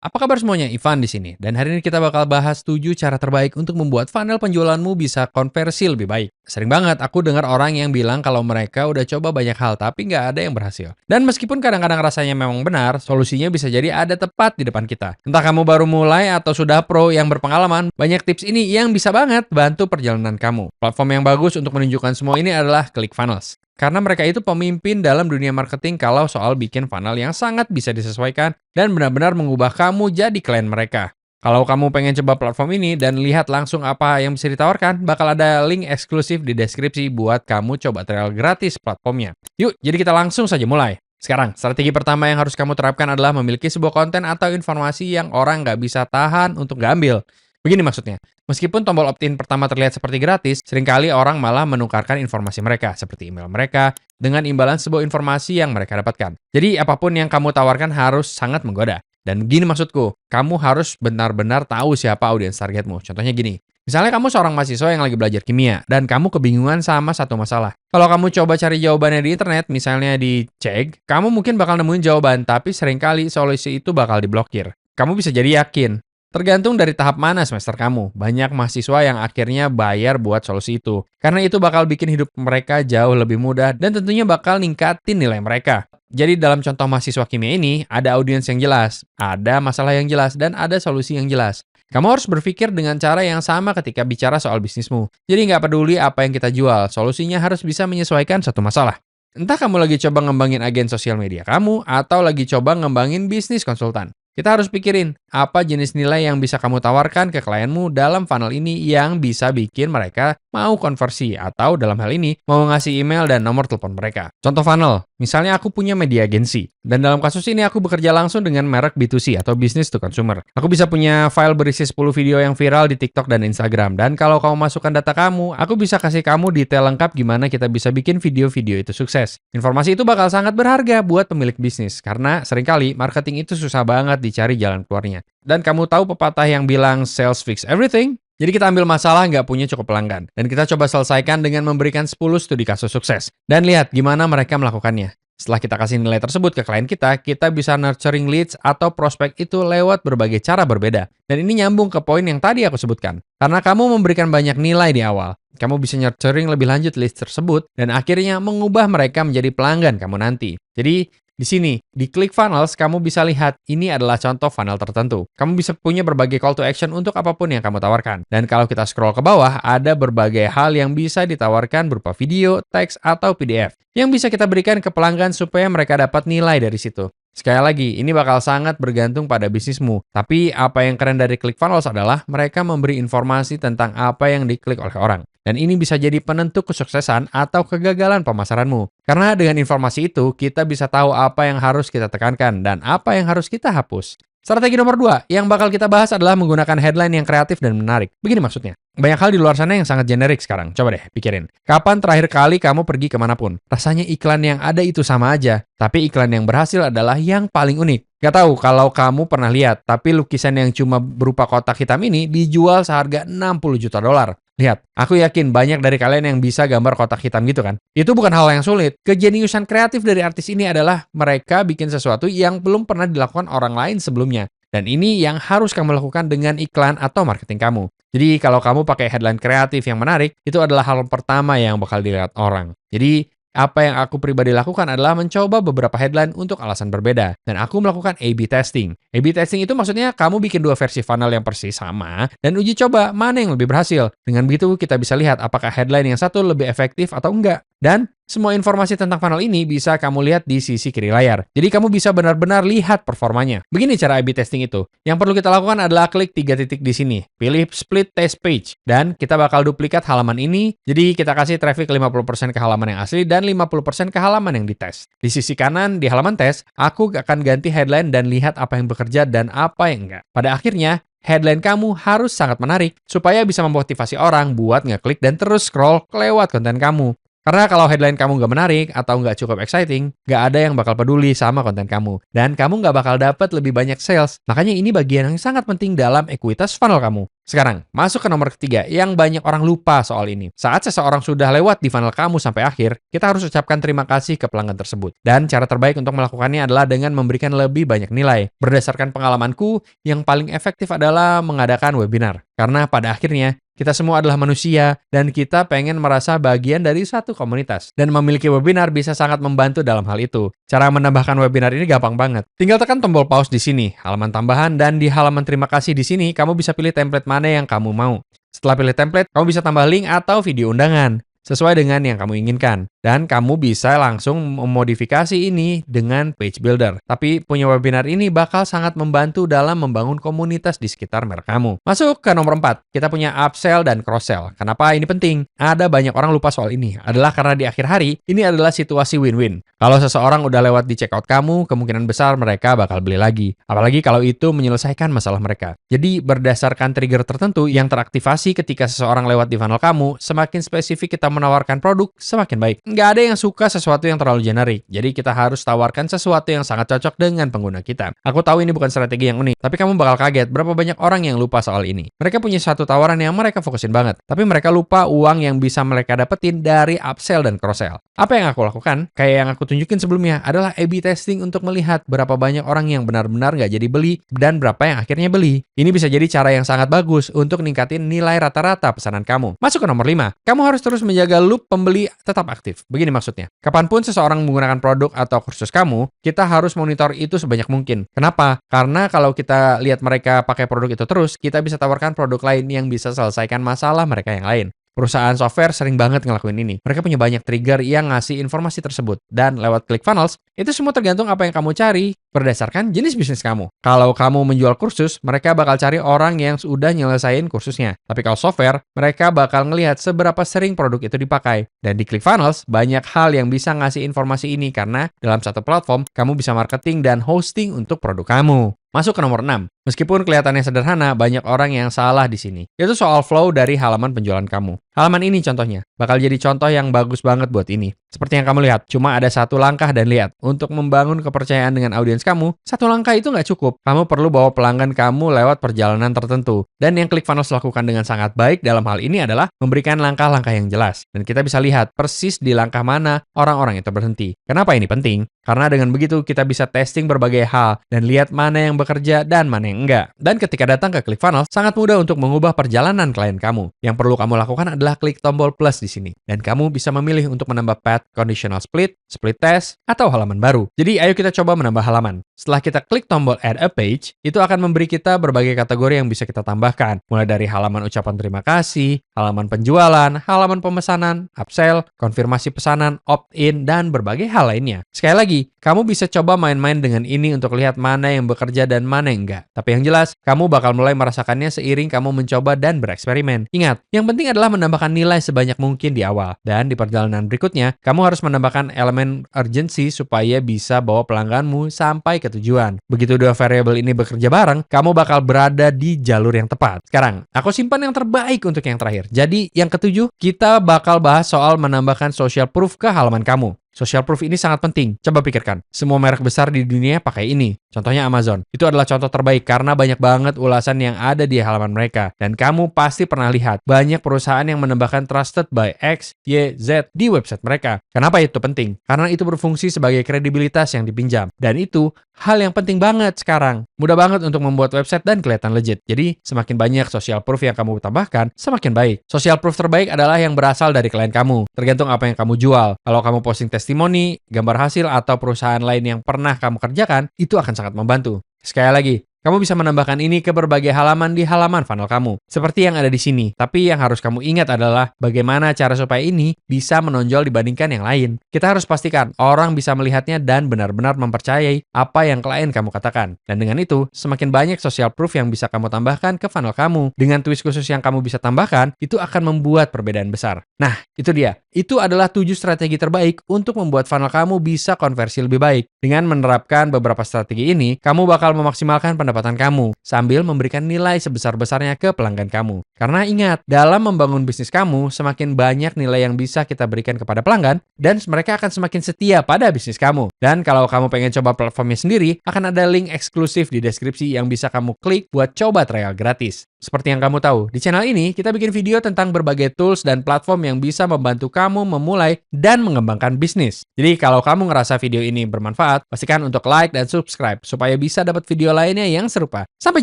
Apa kabar semuanya? Ivan di sini. Dan hari ini kita bakal bahas 7 cara terbaik untuk membuat funnel penjualanmu bisa konversi lebih baik. Sering banget aku dengar orang yang bilang kalau mereka udah coba banyak hal tapi nggak ada yang berhasil. Dan meskipun kadang-kadang rasanya memang benar, solusinya bisa jadi ada tepat di depan kita. Entah kamu baru mulai atau sudah pro yang berpengalaman, banyak tips ini yang bisa banget bantu perjalanan kamu. Platform yang bagus untuk menunjukkan semua ini adalah ClickFunnels. Karena mereka itu pemimpin dalam dunia marketing kalau soal bikin funnel yang sangat bisa disesuaikan dan benar-benar mengubah kamu jadi klien mereka. Kalau kamu pengen coba platform ini dan lihat langsung apa yang bisa ditawarkan, bakal ada link eksklusif di deskripsi buat kamu coba trial gratis platformnya. Yuk, jadi kita langsung saja mulai. Sekarang, strategi pertama yang harus kamu terapkan adalah memiliki sebuah konten atau informasi yang orang nggak bisa tahan untuk nggak ambil. Begini maksudnya, meskipun tombol opt-in pertama terlihat seperti gratis, seringkali orang malah menukarkan informasi mereka, seperti email mereka, dengan imbalan sebuah informasi yang mereka dapatkan. Jadi, apapun yang kamu tawarkan harus sangat menggoda. Dan gini maksudku, kamu harus benar-benar tahu siapa audiens targetmu. Contohnya gini, misalnya kamu seorang mahasiswa yang lagi belajar kimia, dan kamu kebingungan sama satu masalah. Kalau kamu coba cari jawabannya di internet, misalnya di Cek, kamu mungkin bakal nemuin jawaban, tapi seringkali solusi itu bakal diblokir. Kamu bisa jadi yakin, tergantung dari tahap mana semester kamu. Banyak mahasiswa yang akhirnya bayar buat solusi itu. Karena itu bakal bikin hidup mereka jauh lebih mudah dan tentunya bakal ningkatin nilai mereka. Jadi dalam contoh mahasiswa kimia ini, ada audiens yang jelas, ada masalah yang jelas, dan ada solusi yang jelas. Kamu harus berpikir dengan cara yang sama ketika bicara soal bisnismu. Jadi nggak peduli apa yang kita jual, solusinya harus bisa menyesuaikan satu masalah. Entah kamu lagi coba ngembangin agen sosial media kamu, atau lagi coba ngembangin bisnis konsultan. Kita harus pikirin, apa jenis nilai yang bisa kamu tawarkan ke klienmu dalam funnel ini yang bisa bikin mereka mau konversi, atau dalam hal ini, mau ngasih email dan nomor telepon mereka. Contoh funnel, misalnya aku punya media agensi, dan dalam kasus ini aku bekerja langsung dengan merek B2C atau business to consumer. Aku bisa punya file berisi 10 video yang viral di TikTok dan Instagram, dan kalau kamu masukkan data kamu, aku bisa kasih kamu detail lengkap gimana kita bisa bikin video-video itu sukses. Informasi itu bakal sangat berharga buat pemilik bisnis, karena seringkali marketing itu susah banget dicari jalan keluarnya. Dan kamu tahu pepatah yang bilang sales fix everything? Jadi kita ambil masalah nggak punya cukup pelanggan, dan kita coba selesaikan dengan memberikan 10 studi kasus sukses. Dan lihat gimana mereka melakukannya. Setelah kita kasih nilai tersebut ke klien kita bisa nurturing leads atau prospek itu lewat berbagai cara berbeda. Dan ini nyambung ke poin yang tadi aku sebutkan. Karena kamu memberikan banyak nilai di awal, kamu bisa nurturing lebih lanjut leads tersebut, dan akhirnya mengubah mereka menjadi pelanggan kamu nanti. Jadi, di sini, di ClickFunnels, kamu bisa lihat ini adalah contoh funnel tertentu. Kamu bisa punya berbagai call to action untuk apapun yang kamu tawarkan. Dan kalau kita scroll ke bawah, ada berbagai hal yang bisa ditawarkan berupa video, teks, atau PDF. Yang bisa kita berikan ke pelanggan supaya mereka dapat nilai dari situ. Sekali lagi, ini bakal sangat bergantung pada bisnismu. Tapi apa yang keren dari ClickFunnels adalah mereka memberi informasi tentang apa yang diklik oleh orang. Dan ini bisa jadi penentu kesuksesan atau kegagalan pemasaranmu. Karena dengan informasi itu, kita bisa tahu apa yang harus kita tekankan dan apa yang harus kita hapus. Strategi nomor 2 yang bakal kita bahas adalah menggunakan headline yang kreatif dan menarik. Begini maksudnya, banyak hal di luar sana yang sangat generik sekarang. Coba deh pikirin, kapan terakhir kali kamu pergi kemanapun? Rasanya iklan yang ada itu sama aja, tapi iklan yang berhasil adalah yang paling unik. Gak tahu kalau kamu pernah lihat, tapi lukisan yang cuma berupa kotak hitam ini dijual seharga 60 juta dolar. Lihat, aku yakin banyak dari kalian yang bisa gambar kotak hitam gitu kan. Itu bukan hal yang sulit. Kejeniusan kreatif dari artis ini adalah mereka bikin sesuatu yang belum pernah dilakukan orang lain sebelumnya. Dan ini yang harus kamu lakukan dengan iklan atau marketing kamu. Jadi kalau kamu pakai headline kreatif yang menarik, itu adalah hal pertama yang bakal dilihat orang. Jadi apa yang aku pribadi lakukan adalah mencoba beberapa headline untuk alasan berbeda. Dan aku melakukan A/B testing. A/B testing itu maksudnya kamu bikin dua versi funnel yang persis sama dan uji coba mana yang lebih berhasil. Dengan begitu kita bisa lihat apakah headline yang satu lebih efektif atau enggak. Dan semua informasi tentang funnel ini bisa kamu lihat di sisi kiri layar. Jadi kamu bisa benar-benar lihat performanya. Begini cara A/B testing itu. Yang perlu kita lakukan adalah klik 3 titik di sini. Pilih split test page. Dan kita bakal duplikat halaman ini. Jadi kita kasih traffic 50% ke halaman yang asli dan 50% ke halaman yang dites. Di sisi kanan di halaman tes, aku akan ganti headline dan lihat apa yang bekerja dan apa yang enggak. Pada akhirnya, headline kamu harus sangat menarik supaya bisa memotivasi orang buat ngeklik dan terus scroll kelewat konten kamu. Karena kalau headline kamu nggak menarik atau nggak cukup exciting, nggak ada yang bakal peduli sama konten kamu. Dan kamu nggak bakal dapat lebih banyak sales. Makanya ini bagian yang sangat penting dalam ekuitas funnel kamu. Sekarang, masuk ke nomor ketiga yang banyak orang lupa soal ini. Saat seseorang sudah lewat di funnel kamu sampai akhir, kita harus ucapkan terima kasih ke pelanggan tersebut. Dan cara terbaik untuk melakukannya adalah dengan memberikan lebih banyak nilai. Berdasarkan pengalamanku, yang paling efektif adalah mengadakan webinar. Karena pada akhirnya, kita semua adalah manusia dan kita pengen merasa bagian dari satu komunitas. Dan memiliki webinar bisa sangat membantu dalam hal itu. Cara menambahkan webinar ini gampang banget. Tinggal tekan tombol pause di sini, halaman tambahan, dan di halaman terima kasih di sini, kamu bisa pilih template mana yang kamu mau. Setelah pilih template, kamu bisa tambah link atau video undangan sesuai dengan yang kamu inginkan. Dan kamu bisa langsung memodifikasi ini dengan page builder. Tapi punya webinar ini bakal sangat membantu dalam membangun komunitas di sekitar merek kamu. Masuk ke nomor 4, kita punya upsell dan cross-sell. Kenapa ini penting? Ada banyak orang lupa soal ini. Adalah karena di akhir hari, ini adalah situasi win-win. Kalau seseorang udah lewat di checkout kamu, kemungkinan besar mereka bakal beli lagi. Apalagi kalau itu menyelesaikan masalah mereka. Jadi berdasarkan trigger tertentu yang teraktivasi ketika seseorang lewat di funnel kamu, semakin spesifik kita menawarkan produk, semakin baik. Nggak ada yang suka sesuatu yang terlalu generik, jadi kita harus tawarkan sesuatu yang sangat cocok dengan pengguna kita. Aku tahu ini bukan strategi yang unik, tapi kamu bakal kaget berapa banyak orang yang lupa soal ini. Mereka punya satu tawaran yang mereka fokusin banget, tapi mereka lupa uang yang bisa mereka dapetin dari upsell dan cross-sell. Apa yang aku lakukan, kayak yang aku tunjukin sebelumnya, adalah A/B testing untuk melihat berapa banyak orang yang benar-benar nggak jadi beli dan berapa yang akhirnya beli. Ini bisa jadi cara yang sangat bagus untuk ningkatin nilai rata-rata pesanan kamu. Masuk ke nomor 5, kamu harus terus menjaga loop pembeli tetap aktif. Begini maksudnya, kapanpun seseorang menggunakan produk atau kursus kamu, kita harus monitor itu sebanyak mungkin. Kenapa? Karena kalau kita lihat mereka pakai produk itu terus, kita bisa tawarkan produk lain yang bisa selesaikan masalah mereka yang lain. Perusahaan software sering banget ngelakuin ini. Mereka punya banyak trigger yang ngasih informasi tersebut. Dan lewat ClickFunnels, itu semua tergantung apa yang kamu cari berdasarkan jenis bisnis kamu. Kalau kamu menjual kursus, mereka bakal cari orang yang sudah nyelesain kursusnya. Tapi kalau software, mereka bakal ngelihat seberapa sering produk itu dipakai. Dan di ClickFunnels, banyak hal yang bisa ngasih informasi ini karena dalam satu platform, kamu bisa marketing dan hosting untuk produk kamu. Masuk ke nomor 6. Meskipun kelihatannya sederhana, banyak orang yang salah di sini. Itu soal flow dari halaman penjualan kamu. Halaman ini contohnya, bakal jadi contoh yang bagus banget buat ini. Seperti yang kamu lihat, cuma ada satu langkah dan lihat. Untuk membangun kepercayaan dengan audiens kamu, satu langkah itu nggak cukup. Kamu perlu bawa pelanggan kamu lewat perjalanan tertentu. Dan yang ClickFunnels lakukan dengan sangat baik dalam hal ini adalah memberikan langkah-langkah yang jelas. Dan kita bisa lihat persis di langkah mana orang-orang itu berhenti. Kenapa ini penting? Karena dengan begitu kita bisa testing berbagai hal dan lihat mana yang bekerja dan mana yang enggak. Dan ketika datang ke ClickFunnels, sangat mudah untuk mengubah perjalanan klien kamu. Yang perlu kamu lakukan adalah klik tombol plus di sini. Dan kamu bisa memilih untuk menambah path conditional split, split test, atau halaman baru. Jadi ayo kita coba menambah halaman. Setelah kita klik tombol add a page, itu akan memberi kita berbagai kategori yang bisa kita tambahkan. Mulai dari halaman ucapan terima kasih, halaman penjualan, halaman pemesanan, upsell, konfirmasi pesanan, opt-in, dan berbagai hal lainnya. Sekali lagi, kamu bisa coba main-main dengan ini untuk lihat mana yang bekerja dan mana yang enggak. Tapi yang jelas, kamu bakal mulai merasakannya seiring kamu mencoba dan bereksperimen. Ingat, yang penting adalah menambahkan nilai sebanyak mungkin di awal. Dan di perjalanan berikutnya, kamu harus menambahkan elemen urgency supaya bisa bawa pelangganmu sampai ke tujuan. Begitu dua variabel ini bekerja bareng, kamu bakal berada di jalur yang tepat. Sekarang, aku simpan yang terbaik untuk yang terakhir. Jadi, yang ketujuh, kita bakal bahas soal menambahkan social proof ke halaman kamu. Social proof ini sangat penting. Coba pikirkan, semua merek besar di dunia pakai ini. Contohnya Amazon. Itu adalah contoh terbaik karena banyak banget ulasan yang ada di halaman mereka. Dan kamu pasti pernah lihat banyak perusahaan yang menambahkan trusted by X, Y, Z di website mereka. Kenapa itu penting? Karena itu berfungsi sebagai kredibilitas yang dipinjam. Dan itu hal yang penting banget sekarang. Mudah banget untuk membuat website dan kelihatan legit. Jadi, semakin banyak social proof yang kamu tambahkan, semakin baik. Social proof terbaik adalah yang berasal dari klien kamu. Tergantung apa yang kamu jual. Kalau kamu posting testimoni, gambar hasil, atau perusahaan lain yang pernah kamu kerjakan, itu akan sangat membantu. Sekali lagi, kamu bisa menambahkan ini ke berbagai halaman di halaman funnel kamu. Seperti yang ada di sini. Tapi yang harus kamu ingat adalah bagaimana cara supaya ini bisa menonjol dibandingkan yang lain. Kita harus pastikan orang bisa melihatnya dan benar-benar mempercayai apa yang klien kamu katakan. Dan dengan itu, semakin banyak social proof yang bisa kamu tambahkan ke funnel kamu. Dengan twist khusus yang kamu bisa tambahkan, itu akan membuat perbedaan besar. Nah, itu dia. Itu adalah 7 strategi terbaik untuk membuat funnel kamu bisa konversi lebih baik. Dengan menerapkan beberapa strategi ini, kamu bakal memaksimalkan pendapatan pendapatan kamu, sambil memberikan nilai sebesar-besarnya ke pelanggan kamu. Karena ingat, dalam membangun bisnis kamu, semakin banyak nilai yang bisa kita berikan kepada pelanggan, dan mereka akan semakin setia pada bisnis kamu. Dan kalau kamu pengen coba platformnya sendiri, akan ada link eksklusif di deskripsi yang bisa kamu klik buat coba trial gratis. Seperti yang kamu tahu, di channel ini kita bikin video tentang berbagai tools dan platform yang bisa membantu kamu memulai dan mengembangkan bisnis. Jadi kalau kamu ngerasa video ini bermanfaat, pastikan untuk like dan subscribe supaya bisa dapat video lainnya yang serupa. Sampai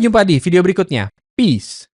jumpa di video berikutnya. Peace!